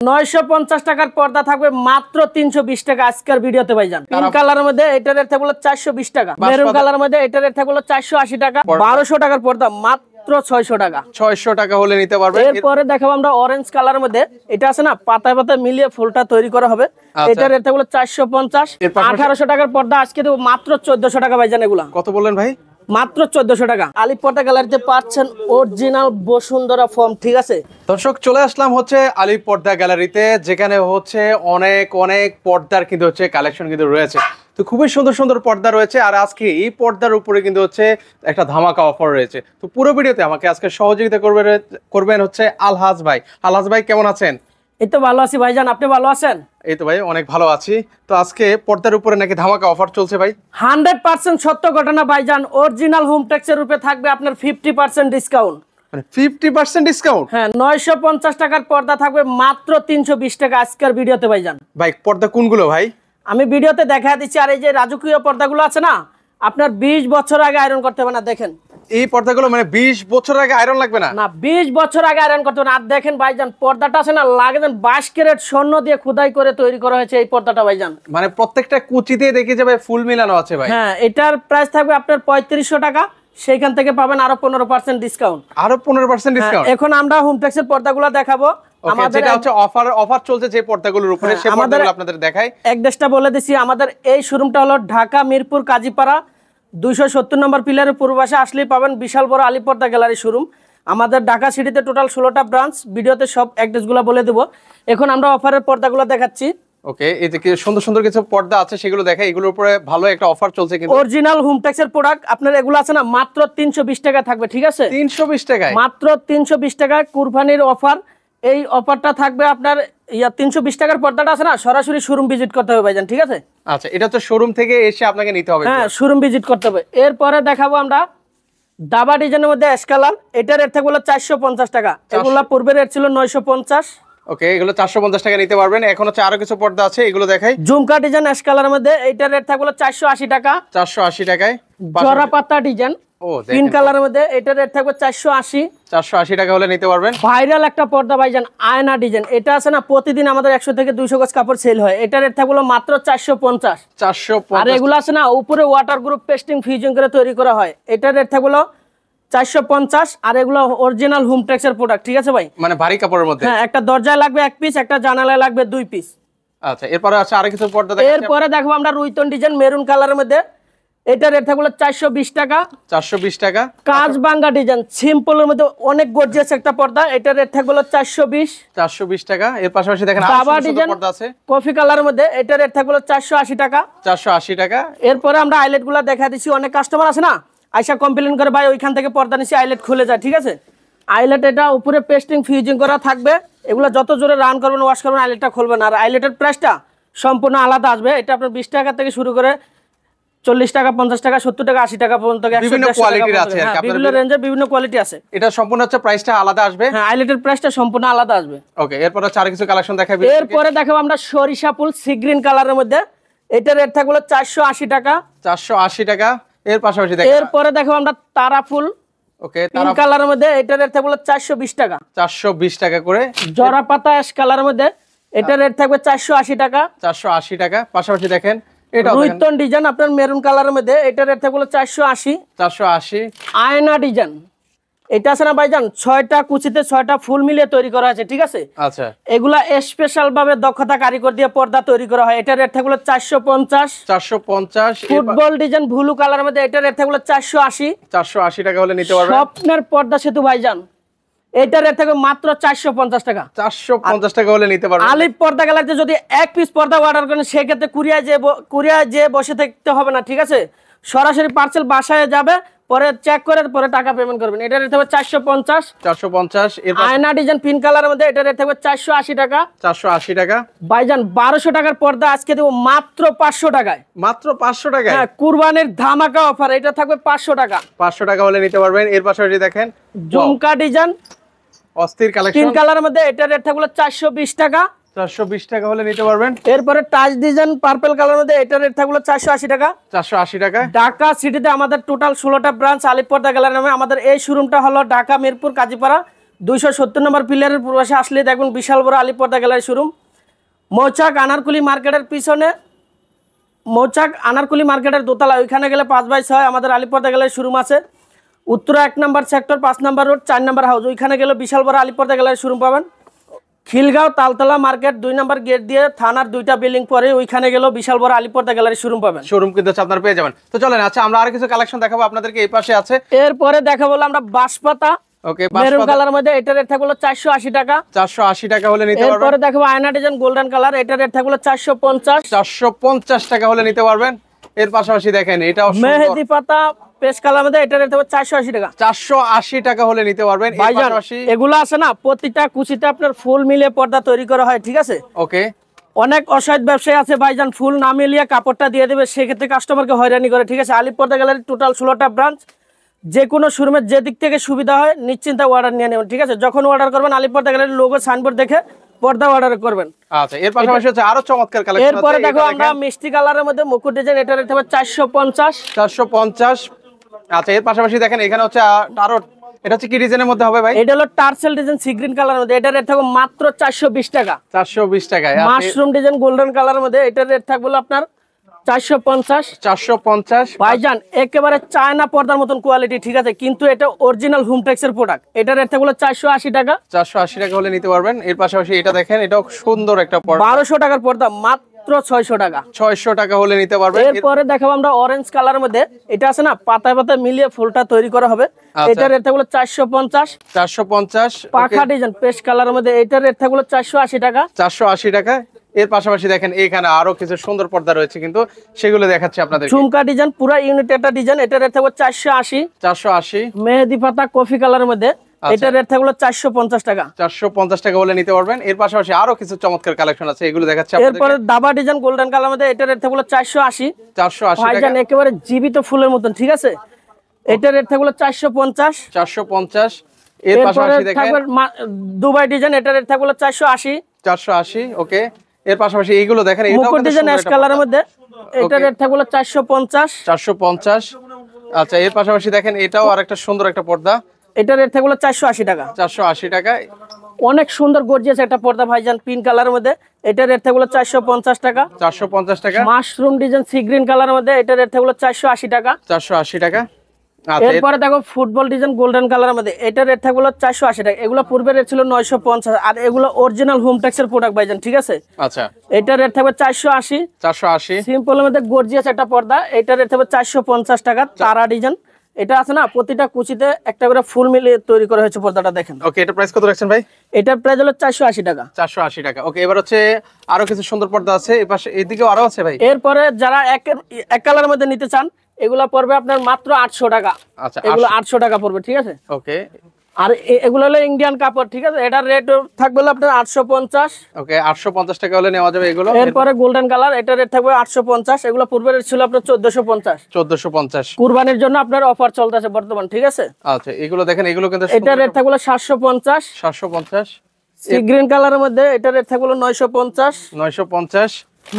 950 টাকার পর্দা থাকবে মাত্র 320 টাকা আজকের ভিডিওতে ভাইজান। পিঙ্ক কালারের মধ্যে এটার রেট থাকবে 420 টাকা, মেরুন কালারের মধ্যে এটার রেট থাকবে 480 টাকা, 1200 টাকার পর্দা মাত্র 600 টাকা। 600 টাকা হলে নিতে পারবেন। এরপরে দেখাবো আমরা অরেঞ্জ কালারের মধ্যে, এটা আছে না পাতায় পাতায় মিলিয়ে ফুলটা তৈরি করা হবে, এটার রেট থাকবে 450। 1800 টাকার পর্দা আজকে দেবো মাত্র 1400 টাকা ভাইজান। এগুলা কত বললেন ভাই? মাত্র 1400 টাকা। আলিপ পর্দা গ্যালারিতে পাচ্ছেন অরিজিনাল বসুন্ধরা ফর্ম, ঠিক আছে দর্শক? চলে আসলাম হচ্ছে আলিপ পর্দা গ্যালারিতে, যেখানে হচ্ছে অনেক পর্দার কিন্তু হচ্ছে কালেকশন কিন্তু রয়েছে। তো খুবই সুন্দর সুন্দর পর্দা রয়েছে, আর আজকে এই পর্দার উপরে কিন্তু হচ্ছে একটা ধামাকা অফার রয়েছে। তো পুরো ভিডিওতে আমাকে আজকে সহযোগিতা করবেন হচ্ছে আলহাজ ভাই। আলহাজ ভাই কেমন আছেন? এই তো ভালো আছি ভাইজান, আপনি ভালো আছেন? এই তো ভাই অনেক ভালো আছি। তো আজকে পর্দার উপরে নাকি ধামাকা অফার চলছে ভাই? 100% সত্য ঘটনা ভাইজান। অরিজিনাল হোমটেক্স এর উপরে থাকবে আপনার 50% ডিসকাউন্ট। মানে 50% ডিসকাউন্ট? হ্যাঁ, 950 টাকার পর্দা থাকবে মাত্র 320 টাকা আজকের ভিডিওতে ভাইজান। ভাই পর্দা কোনগুলো ভাই? আমি ভিডিওতে দেখা দিচ্ছি। আর এই যে রাজকীয় পর্দাগুলো আছে না, আপনার 20 বছর আগে আয়রন করতে হবে না। দেখেন এই পর্দাগুলো মানে 20 বছর আগে আয়রন লাগবে না? না, 20 বছর আগে আয়রন করতে হবে না। আর দেখেন ভাইজান, পর্দাটা আছে না, লাগেন 22 ক্যারেট স্বর্ণ দিয়ে খোদাই করে তৈরি করা হয়েছে এই পর্দাটা ভাইজান। মানে প্রত্যেকটা কুচিতে দেখে যাবে ফুল মিলানো আছে ভাই। হ্যাঁ, এটার প্রাইস থাকবে আপনার 3500 টাকা, সেইখান থেকে পাবেন আরো 15% ডিসকাউন্ট। আরো 15% ডিসকাউন্ট? এখন আমরা হোমটেক্স এর পর্দাগুলো দেখাবো। আমাদের যেটা হচ্ছে অফার চলছে যে পর্দাগুলোর উপরে, সেই পর্দাগুলো আপনাদের দেখাই। অ্যাড্রেসটা বলে দিছি। আমাদের এই শোরুমটা হলো ঢাকা মিরপুর কাজীপাড়া 270 নম্বর পিলারের পূর্ব পাশে আসলেই পাবেন বিশাল বড় আলিপ পর্দা গ্যালারি শোরুম। আমাদের ঢাকা সিটিতে টোটাল 16টা ব্রাঞ্চ, ভিডিওতে সব অ্যাড্রেসগুলো বলে দেবো। এখন আমরা অফারের পর্দাগুলো দেখাচ্ছি। ওকে, এই যে সুন্দর সুন্দর কিছু পর্দা আছে সেগুলো দেখাই। এগুলোর উপরে ভালো একটা অফার চলছে কিন্তু। অরিজিনাল হোমটেক্স এর প্রোডাক্ট আপনার এগুলো আছে না, মাত্র 320 টাকা থাকবে, ঠিক আছে? 320 টাকায়? মাত্র 320 টাকা কুরবানির অফার। এই অফারটা থাকবে আপনার 320 টাকার পর্দাটা আছে না, সরাসরি শোরুম ভিজিট করতে হবে ভাইজান, ঠিক আছে? আচ্ছা, এটা তো শোরুম থেকে এসে আপনাকে নিতে হবে? হ্যাঁ, শোরুম ভিজিট করতে হবে। এরপরে দেখাবো আমরা দাবা ডিজাইনের মধ্যে অ্যাশ কালার, এটার রেট থাকবে 450 টাকা। এগুলা পূর্বে রেট ছিল 950। ওকে, এগুলো 450 টাকা নিতে পারবেন। এখন হচ্ছে আরো কিছু পর্দা আছে, এগুলো দেখাই। ঝুমকা ডিজাইন অ্যাশ কালারের মধ্যে, এটার রেট থাকবে 480 টাকা। 480 টাকায়। জরা পাতা ডিজাইন পিঙ্ক কালারের মধ্যে, এটার রেট থাকবে 480। 480 টাকা হলে নিতে পারবেন। ভাইরাল একটা পর্দা ভাইজান, আয়না ডিজাইন। এটা আছে না, প্রতিদিন আমাদের 100 থেকে 200 গজ কাপড় সেল হয়। এটার রেট থাকবে মাত্র 450। 450। আর এগুলো আছে না, উপরে ওয়াটার গ্রুপ পেস্টিং ফিউজিং করে তৈরি করা হয়। এটার রেট থাকবে 450। আর এগুলো অরিজিনাল হোমটেক্স এর প্রোডাক্ট, ঠিক আছে ভাই? মানে ভারী কাপড়ের মধ্যে? হ্যাঁ, একটা দরজায় লাগবে 1 পিস, একটা জানালায় লাগবে 2 পিস। আচ্ছা, এরপরে আছে আরো কিছু পর্দা দেখাচ্ছি। এরপরে দেখো আমরা রুইতন ডিজাইন মেরুন কালারের মধ্যে, এটা রেট থাকবে 420 টাকা। 420 টাকা। কাজ বাঙ্গা ডিজাইন সিম্পলের মধ্যে অনেক গর্জিয়াস একটা পর্দা, এটা রেট থাকবে 420। 420 টাকা। এর পাশাপাশি দেখেন দাবা আরো ডিজাইন পর্দা আছে কফি কালারের মধ্যে, এটা রেট থাকবে 480 টাকা। 480 টাকা। এরপরে আমরা আইলেট গুলা দেখা দিচ্ছি। অনেক কাস্টমার আছে না, আইসা কমপ্লেন করে ভাই ওইখান থেকে পর্দা নিছি, আইলেট খুলে যায়, ঠিক আছে? আইলেট এটা উপরে পেস্টিং ফিউজিং করা থাকবে। এগুলো যত জোরে রান করবেন ওয়াশ করবেন, আইলেটটা খুলবেন। আর আইলেটের প্রাইসটা সম্পূর্ণ আলাদা আসবে। এটা আপনার 20 টাকা থেকে শুরু করে 40 টাকা, 50 টাকা, 70 টাকা, 80 টাকা পর্যন্ত বিভিন্ন কোয়ালিটির আছে। বিভিন্ন রেঞ্জে বিভিন্ন কোয়ালিটি আছে। এটা সম্পূর্ণ হচ্ছে প্রাইসটা আলাদা আসবে। হ্যাঁ, আইলেটের প্রাইসটা সম্পূর্ণ আলাদা আসবে। ওকে, এরপর হচ্ছে আরো কিছু কালেকশন দেখাবো। এরপরে দেখাবো আমরা সরিষা ফুল সি গ্রিন কালারের মধ্যে, এটা রেট থাকবে 480 টাকা। 480 টাকা। এর পাশাপাশি দেখেন এরপরে দেখাবো আমরা তারা ফুল, ওকে, পিঙ্ক কালারের মধ্যে, এটা রেট থাকবে 420 টাকা। 420 টাকা করে। জরা পাতা অ্যাশ কালারের মধ্যে, এটা রেট থাকবে 480 টাকা। 480 টাকা। পাশাপাশি দেখেন এটা রুইতন ডিজাইন আপনার মেরুন কালারের মধ্যে, এটা রেট থাকবে 480। 480। আয়না ডিজাইন, এটা আছে না ভাইজান, 6টা কুচিতে 6টা ফুল মিলিয়ে তৈরি করা আছে, ঠিক আছে? আচ্ছা, এগুলা স্পেশাল ভাবে দক্ষতা কারিগর দিয়ে পর্দা তৈরি করা হয়। এটা রেট থাকবে 450। 450। ফুটবল ডিজাইন ব্লু কালারের মধ্যে, এটা রেট থাকবে 480। 480 টাকা হলে নিতে পারবেন। স্বপ্নের পর্দা সেতু ভাইজান, এটা রেট থাকবে মাত্র 450 টাকা। 450 টাকা হলে নিতে পারবেন। আলিপ পর্দা গ্যালারিতে যদি 1 পিস পর্দা অর্ডার করেন, সেক্ষেত্রে কুরিয়ায় যে বসে থাকতে হবে না, ঠিক আছে? সরাসরি পার্সেল বাসায় যাবে, পরে চেক করে পরে টাকা পেমেন্ট করবেন। এটা রেট থাকবে 450। 450। আয়না ডিজাইন পিঙ্ক কালারের মধ্যে, এটা রেট থাকবে 480 টাকা। 480 টাকা। ভাইজান 1200 টাকার পর্দা আজকে দেবো মাত্র 500 টাকায়। মাত্র 500 টাকায়? হ্যাঁ, কুরবানির ধামাকা অফার। এটা থাকবে 500 টাকা। 500 টাকা হলে নিতে পারবেন। এর পাশাপাশি দেখেন ঝুমকা ডিজাইন অস্থির কালেকশন পিঙ্ক কালারের মধ্যে, এটা রেট থাকবে 420 টাকা। 420 টাকা হলে নিতে পারবেন। এরপরে টাচ ডিজাইন পার্পল কালারের মধ্যে, এটা রেট থাকবে 480 টাকা। 480 টাকা। ঢাকা সিটিতে আমাদের টোটাল 16টা ব্রাঞ্চ আলিপ পর্দা গ্যালারি নামে। আমাদের এই শোরুমটা হলো ঢাকা মিরপুর কাজীপাড়া 270 নম্বর পিলারের পূর্বাশে আসলে দেখুন বিশাল বড় আলী পর্দা গ্যালারি শোরুম। মৌচাক আনারকুলি মার্কেটের পিছনে, মৌচাক আনারকুলি মার্কেটের দোতলা, ওইখানে গেলে 5/6 আমাদের আলী পর্দা গ্যালারি শোরুম আছে। উত্তরা 1 নম্বর সেক্টর, 5 নম্বর রোড, 4 নম্বর হাউস, ওইখানে গেলে বিশাল বড় আলী পর্দা গ্যালারি শোরুম পাবেন। খিলগাঁও তালতলা মার্কেট 2 নম্বর গেট দিয়ে থানার 2টা বিল্ডিং পরে ওইখানে গেলেও বিশাল বড় আলী পর্দা গ্যালারি শোরুম পাবেন। শোরুম কিন্তু আপনারা পেয়ে যাবেন। তো চলেন, আচ্ছা আমরা আর কিছু কালেকশন দেখাবো আপনাদেরকে। এই পাশে আছে, এরপরে দেখাবো আমরা বাঁশপাতা ওকে, মেরুন কালার মধ্যে, এটার রেট থাকলো 480 টাকা। 480 টাকা হলে নিতে পারবেন। এরপরে দেখাবো আয়না ডিজাইন গোল্ডেন কালার, এটার রেট থাকলো 450। 450 টাকা হলে নিতে পারবেন। এর পাশাপাশি দেখেন এটাও মেহেদি পাতা পেস্ট কালার মধ্যে, এটার রেট থাকবে 480 টাকা। 480 টাকা হলে নিতে পারবেন। এর ভাইজান পাশাপাশি এগুলো আছে না, প্রতিটা কুচিতে আপনার ফুল মিলিয়ে পর্দা তৈরি করা হয়, ঠিক আছে। ওকে, অনেক অসহায় ব্যবসায়ী আছে ভাইজান, ফুল না মিলিয়ে কাপড়টা দিয়ে দেবে, সেক্ষেত্রে কাস্টমারকে হয়রানি করে, ঠিক আছে। আলী পর্দা গ্যালারি টোটাল 16টা ব্রাঞ্চ, যে কোনো শোরুমের যে দিক থেকে সুবিধা হয় নিশ্চিন্তে অর্ডার নিয়ে নেবেন, ঠিক আছে। যখন অর্ডার করবেন আলী পর্দা গ্যালারির লোগো সাইনবোর্ড দেখে পর্দা অর্ডার করবেন। আচ্ছা, এর পাশাপাশি হচ্ছে আরো চমৎকার কালেকশন আছে। এরপরে দেখো আমরা মিষ্টি কালারের মধ্যে মুকুট ডিজাইন, এটার রেট হবে 450। 450। আচ্ছা, এর পাশাপাশি দেখেন এখানে হচ্ছে আরো, এটা হচ্ছে কি ডিজাইনের মধ্যে হবে ভাই? এটা হলো টার্সেল ডিজাইন সি গ্রিন কালারের মধ্যে, এটার রেট থাকবে মাত্র 420 টাকা। 420 টাকায়। মাশরুম ডিজাইন গোল্ডেন কালারের মধ্যে, এটার রেট থাকবে আপনার 450। 450 ভাইজান একেবারে চায়না পর্দার মতন কোয়ালিটি, ঠিক আছে, কিন্তু এটা অরিজিনাল হোমটেক্সের প্রোডাক্ট, এটার রেট থাকবে 480 টাকা। 480 টাকা হলে নিতে পারবেন। এর পাশাপাশি এটা দেখেন, এটাও সুন্দর একটা পর্দা, 1200 টাকার পর্দা মাত্র 600 টাকা। 600 টাকা হলে নিতে পারবেন। এরপরে দেখাবো আমরা অরেঞ্জ কালারের মধ্যে, এটা আছে না পাতায় পাতায় মিলিয়ে ফুলটা তৈরি করা হবে, এটার রেট থাকবে 450। 450 পাখা ডিজাইন পেস্ট কালারের মধ্যে, এটার রেট থাকবে 480 টাকা। 480 টাকা। এর পাশাপাশি দেখেন এখানে আরো কিছু সুন্দর পর্দা রয়েছে, কিন্তু সেগুলো দেখাচ্ছি আপনাদের। ঝুমকা ডিজাইন পুরা ইউনিট একটা ডিজাইন, এটার রেট থাকবে 480। 480। মেহেদি পাতা কফি কালারের মধ্যে, এটার রেট থাকবে 450 টাকা। 450 টাকা হলে নিতে পারবেন। এর পাশাপাশি আরো কিছু চমৎকার কালেকশন আছে, এগুলো দেখাচ্ছি আপনাদের। এরপরে দাবা ডিজাইন গোল্ডেন কালার মধ্যে, এটার রেট থাকবে 480। 480 টাকা। ভাইজান একেবারে জীবিত ফুলের মতন, ঠিক আছে, এটার রেট থাকবে 450। 450। এর এরপরে পাশাপাশি দেখেন থাকবে দুবাই ডিজাইন, এটার রেট থাকবে 480। 480। ওকে, এর পাশাপাশি এইগুলো দেখেন, মুকুট ডিজাইন অ্যাশ কালারের মধ্যে, এটার রেট থাকবে 450। 450। আচ্ছা, এর পাশাপাশি দেখেন এটাও আরেকটা সুন্দর একটা পর্দা, এটার রেট থাকবে 480 টাকা। 480 টাকা। অনেক সুন্দর গর্জিয়াস একটা পর্দা ভাইজান পিঙ্ক কালারের মধ্যে, এটার রেট থাকবে 450 টাকা। 450 টাকা। মাশরুম ডিজাইন সি গ্রিন কালারের মধ্যে, এটার রেট থাকবে 480 টাকা। 480 টাকা। আচ্ছা, এরপরে দেখো ফুটবল ডিজাইন গোল্ডেন কালারের মধ্যে, এটার রেট থাকবে 480 টাকা। এগুলো পূর্বে রেট ছিল 950, আর এগুলো অরিজিনাল হোমটেক্সের প্রোডাক্ট ভাইজান, ঠিক আছে। আচ্ছা, এটার রেট থাকবে 480। 480। সিম্পলের মধ্যে গর্জিয়াস একটা পর্দা, এটার রেট থাকবে 450 টাকা। তারা ডিজাইন, এটা আছে না প্রতিটা কুচিতে একটা করে ফুল মিলিয়ে তৈরি করা হয়েছে পর্দাটা, দেখেন। ওকে, এটা প্রাইস কত রাখছেন ভাই? এটার প্রাইস হলো 480 টাকা। 480 টাকা। ওকে, এবার হচ্ছে আরো কিছু সুন্দর পর্দা আছে, এই পাশে এদিকেও আরো আছে ভাই। এরপরে যারা এক কালারের মধ্যে নিতে চান, এগুলা পড়বে আপনার মাত্র 800 টাকা। আচ্ছা, এগুলো 800 টাকা পড়বে, ঠিক আছে। ওকে, আর এগুলো হলো ইন্ডিয়ান কাপড়, ঠিক আছে, এটার রেট থাকবে হলো আপনার 850। ওকে, 850 টাকা হলে নেওয়া যাবে এগুলো। এরপরে গোল্ডেন কালার, এটার রেট থাকবে 850। এগুলো পূর্বে রেট ছিল আপনার 1450। 1450। কুরবানির জন্য আপনার অফার চলতেছে বর্তমান, ঠিক আছে। আচ্ছা, এগুলো দেখেন, এগুলো কিন্তু এটার রেট থাকবে 750। 750। সি গ্রিন কালারের মধ্যে, এটার রেট থাকবে 950। 950।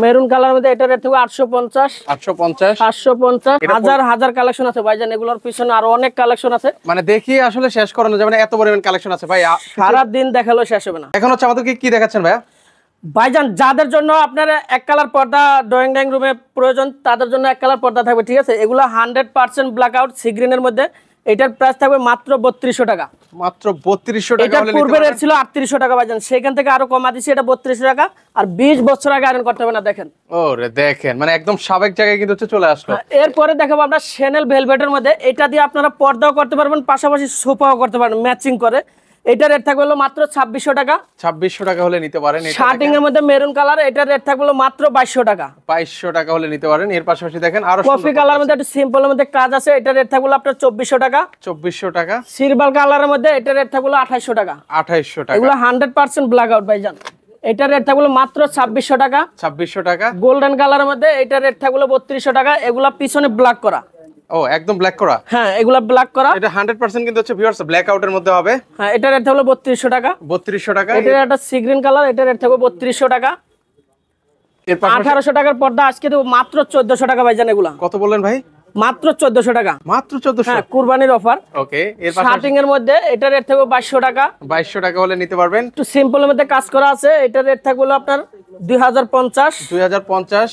মেরুন কালার মধ্যে, এটার রেট থাকবে 850। 850। 750। হাজার হাজার কালেকশন আছে ভাইজান, এগুলোর পিছনে আরো অনেক কালেকশন আছে, মানে দেখি আসলে শেষ করানো যাবে না, এত পরিমাণ কালেকশন আছে ভাই। সারা দিন দেখালো শেষ হবে না। এখন হচ্ছে আমাদেরকে কি দেখাচ্ছেন ভাইয়া? ভাইজান যাদের জন্য আপনার এক কালার পর্দা ড্রয়িং ডাইনিং রুমে প্রয়োজন, তাদের জন্য এক কালার পর্দা থাকবে, ঠিক আছে। এগুলো 100% ব্ল্যাক আউট সি গ্রিনের মধ্যে, এটার প্রাইস থাকবে মাত্র 3200 টাকা। মাত্র 3200 টাকা এটার হলে পূর্বে রেট ছিল 3800 টাকা ভাইজান, সেখান থেকে আরো কমা দিছি, এটা 3200 টাকা। আর 20 বছর আগে আয়রন করতে হবে না, দেখেন। ওরে দেখেন, মানে একদম সাবেক জায়গায় কিন্তু হচ্ছে চলে আসলো। এরপরে দেখাবো আমরা শ্যানেল ভেলভেটের মধ্যে, এটা দিয়ে আপনারা পর্দাও করতে পারবেন, পাশাপাশি সোফাও করতে পারবেন ম্যাচিং করে। এটা রেট থাকবে হলো মাত্র 2600 টাকা। 2600 টাকা হলে নিতে পারেন। শার্টিং এর মধ্যে মেরুন কালার, এটার রেট থাকবে হলো মাত্র 2200 টাকা। 2200 টাকা হলে নিতে পারেন। এর পাশাপাশি দেখেন আরো কফি কালারের মধ্যে একটু সিম্পলের মধ্যে কাজ আছে, এটার রেট থাকবে হলো আপনার 2400 টাকা। 2400 টাকা। সিলভার কালারের মধ্যে, এটার রেট থাকবে হলো 2800 টাকা। 2800 টাকা। এগুলো 100% ব্ল্যাক আউট ভাইজান, এটার রেট থাকবে হলো মাত্র 2600 টাকা। 2600 টাকা। গোল্ডেন কালারের মধ্যে, এটার রেট থাকবে হলো 3200 টাকা। এগুলা পিছনে ব্ল্যাক করা, ও একদম ব্ল্যাক করা। হ্যাঁ এগুলা ব্ল্যাক করা, এটা 100% কিন্তু হচ্ছে ভিউয়ার্স ব্ল্যাক আউটের মধ্যে হবে। হ্যাঁ এটার রেট থাকবে 3200 টাকা। 3200 টাকা। এটার একটা সি গ্রিন কালার, এটার রেট থাকবে 3200 টাকা। এর পাশাপাশি 1800 টাকার পর্দা আজকে দেবো মাত্র 1400 টাকা ভাইজান। এগুলা কত বললেন ভাই? মাত্র 1400 টাকা। মাত্র 1400? হ্যাঁ, কুরবানির অফার। ওকে, এর পাশে শার্টিং এর মধ্যে এটা রেট থাকবে 2200 টাকা। 2200 টাকা হলে নিতে পারবেন। একটু সিম্পলের মধ্যে কাজ করা আছে, এটা রেট থাকবে হলো আপনার 2050। 2050।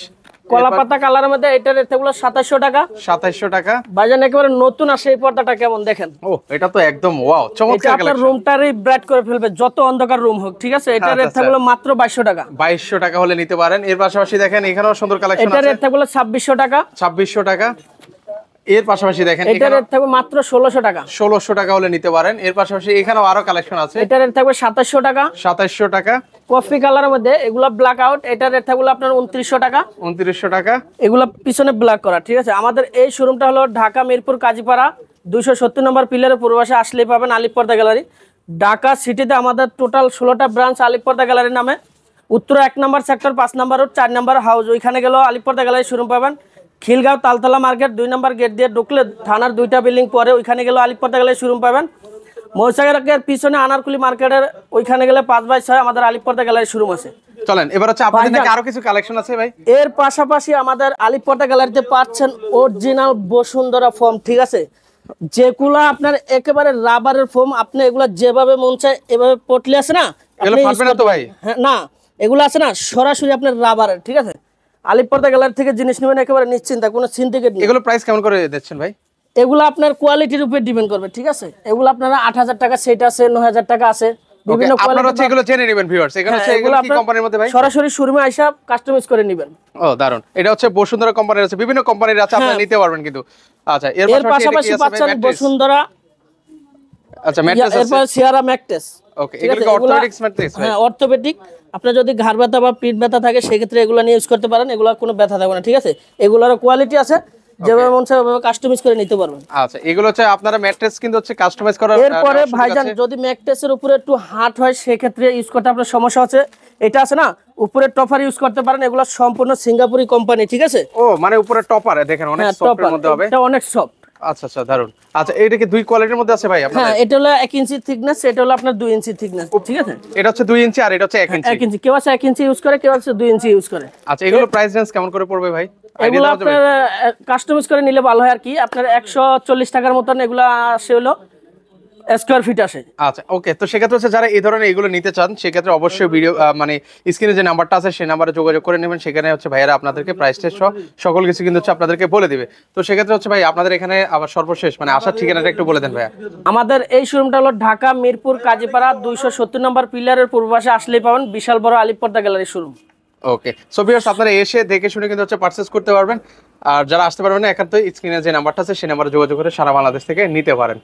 কলা পাতা কালারের মধ্যে এটা রেট থাকবে 2700 টাকা। 2700 টাকা। ভাইজান একেবারে নতুন আসে এই পর্দাটা, কেমন দেখেন। ও, এটা তো একদম ওয়াও, এটা চমৎকার আপনার কালেকশন। রুমটারই ব্রাইট করে ফেলবে, যত অন্ধকার রুম হোক, ঠিক আছে। এটা রেট থাকবে হলো মাত্র 2200 টাকা। 2200 টাকা হলে নিতে পারেন। এর পাশাপাশি দেখেন এখানেও সুন্দর কালেকশন এটা আছে। রেট থাকবে হলো 2600 টাকা। 2600 টাকা। এর পাশাপাশি দেখেন এটা রেট থাকবে মাত্র 1600 টাকা। 1600 টাকা হলে নিতে পারেন। এর পাশাপাশি এখানেও আরো কালেকশন আছে। এটা রেট থাকবে 2700 টাকা। 2700 টাকা। কফি কালারের মধ্যে এগুলা ব্ল্যাক আউট, এটা রেট থাকবে আপনার 2900 টাকা। 2900 টাকা। এগুলা পিছনে ব্ল্যাক করা, ঠিক আছে। আমাদের এই শোরুমটা হলো ঢাকা মিরপুর কাজীপাড়া 270 নম্বর পিলারের পূর্বাশে আসলেই পাবেন আলিপ পর্দা গ্যালারি। ঢাকা সিটিতে আমাদের টোটাল 16টা ব্রাঞ্চ আলিপ পর্দা গ্যালারির নামে। উত্তর 1 নম্বর সেক্টর, 5 নম্বর রোড, 4 নম্বর হাউস, ওইখানে গেলেও আলিপ পর্দা গ্যালারি শোরুম পাবেন। খিলগাঁও তালতলা মার্কেট 2 নম্বর গেট দিয়ে ঢুকলে থানার 2টা বিল্ডিং পরে ওইখানে গেলেও আলিপ পর্দা গ্যালারি শোরুম পাবেন। মৌসাগরের পিছনে আনারকুলি মার্কেটের ওইখানে গেলে 5/6 আমাদের আলিপ পর্দা গ্যালারি শোরুম আছে। চলেন এবার হচ্ছে আপনাদের নাকি আরো কিছু কালেকশন আছে ভাই। এর পাশাপাশি আমাদের আলিপ পর্দা গ্যালারিতে পাচ্ছেন অরিজিনাল বসুন্ধরা ফোম, ঠিক আছে। যেগুলা আপনার একেবারে রাবারের ফোম, আপনি এগুলা যেভাবে মন চায় এভাবে পটলি আছে না, এগুলো ফাটবে না তো ভাই? হ্যাঁ, না, এগুলো আছে না সরাসরি আপনার রাবারের, ঠিক আছে। আলিপ পর্দা গ্যালারি থেকে জিনিস নেবেন একেবারে নিশ্চিন্তা, কোনো সিন্ডিকেট নেই। এগুলো প্রাইস কেমন করে দিচ্ছেন ভাই? এগুলো আপনার কোয়ালিটির উপর ডিপেন্ড করবে, ঠিক আছে। এগুলো আপনারা 8000 টাকা সেট আছে, 9000 টাকা আছে, বিভিন্ন আপনারা কোয়ালিটি। হচ্ছে এগুলো জেনে নেবেন ভিউয়ার্স। এখানে হচ্ছে এগুলো কি কোম্পানির মধ্যে ভাই? সরাসরি শোরুমে আইসা কাস্টমাইজ করে নেবেন। ও দারুন, এটা হচ্ছে বসুন্ধরা কোম্পানির আছে, বিভিন্ন কোম্পানির আছে, আপনারা নিতে পারবেন কিন্তু। আচ্ছা, এর পাশাপাশি পাচ্ছেন বসুন্ধরা। আচ্ছা, ম্যাট্রেস আছে। এরপর সিয়ারা ম্যাট্রেস। ওকে, এগুলো কি অর্থোপেডিক্স ম্যাট্রেস ভাই? হ্যাঁ, অর্থোপেডিক। আপনার যদি ঘাড় ব্যথা বা পিঠ ব্যথা থাকে সেক্ষেত্রে এগুলো নিয়ে ইউজ করতে পারেন, এগুলো কোনো ব্যথা থাকবে না, ঠিক আছে। এগুলোরও কোয়ালিটি আছে, যেভাবে মন চায় ওভাবে কাস্টমাইজ করে নিতে পারবেন। আচ্ছা, এগুলো হচ্ছে আপনারা ম্যাট্রেস কিন্তু হচ্ছে কাস্টমাইজ করার। এরপরে ভাইজান যদি ম্যাট্রেসের উপরে একটু হার্ড হয় সেক্ষেত্রে ইউজ করতে আপনার সমস্যা আছে, এটা আছে না উপরে টপার ইউজ করতে পারেন। এগুলো সম্পূর্ণ সিঙ্গাপুরি কোম্পানি, ঠিক আছে। ও, মানে উপরে টপার দেখেন অনেক সফটের মধ্যে হবে। এটা অনেক সফট। আচ্ছা আচ্ছা, দারুন। আচ্ছা, এটা কি দুই কোয়ালিটির মধ্যে আছে ভাই আপনাদের? হ্যাঁ, এটা হলো 1 ইঞ্চি থিকনেস, এটা হলো আপনার 2 ইঞ্চি থিকনেস, ঠিক আছে। এটা হচ্ছে 2 ইঞ্চি আর এটা হচ্ছে 1 ইঞ্চি। 1 ইঞ্চি, কেউ আছে 1 ইঞ্চি ইউজ করে, কেউ আছে 2 ইঞ্চি ইউজ করে। আচ্ছা, এগুলো প্রাইস রেঞ্জ কেমন করে পড়বে ভাই? এগুলো আপনার কাস্টমাইজ করে নিলে ভালো হয় আর কি। আপনার 140 টাকার মতন এগুলো আসে হলো স্কয়ার ফিট আসে। আচ্ছা, ওকে। তো সেক্ষেত্রে হচ্ছে যারা এই ধরনের এগুলো নিতে চান সেক্ষেত্রে অবশ্যই ভিডিও মানে স্ক্রিনে যে নাম্বারটা আছে সেই নাম্বারে যোগাযোগ করে নেবেন। সেখানে হচ্ছে ভাইয়ারা আপনাদেরকে প্রাইস টেস্ট সহ সকল কিছু কিন্তু হচ্ছে আপনাদেরকে বলে দিবে। তো সেক্ষেত্রে হচ্ছে ভাই আপনাদের এখানে আবার সর্বশেষ মানে আসার ঠিকানাটা একটু বলে দেন ভাইয়া। আমাদের এই শোরুমটা হলো ঢাকা মিরপুর কাজীপাড়া 270 নম্বর পিলারের পূর্ব পাশে আসলেই পাবেন বিশাল বড় আলিপ পর্দা গ্যালারি শোরুম। ওকে, সো ভিউয়ার্স আপনারা এসে দেখে শুনে কিন্তু হচ্ছে পারচেজ করতে পারবেন। আর যারা আসতে পারবেন না একান্তই স্ক্রিনে যে নাম্বারটা আছে সেই নাম্বারে যোগাযোগ করে সারা বাংলাদেশ থেকে নিতে পারেন।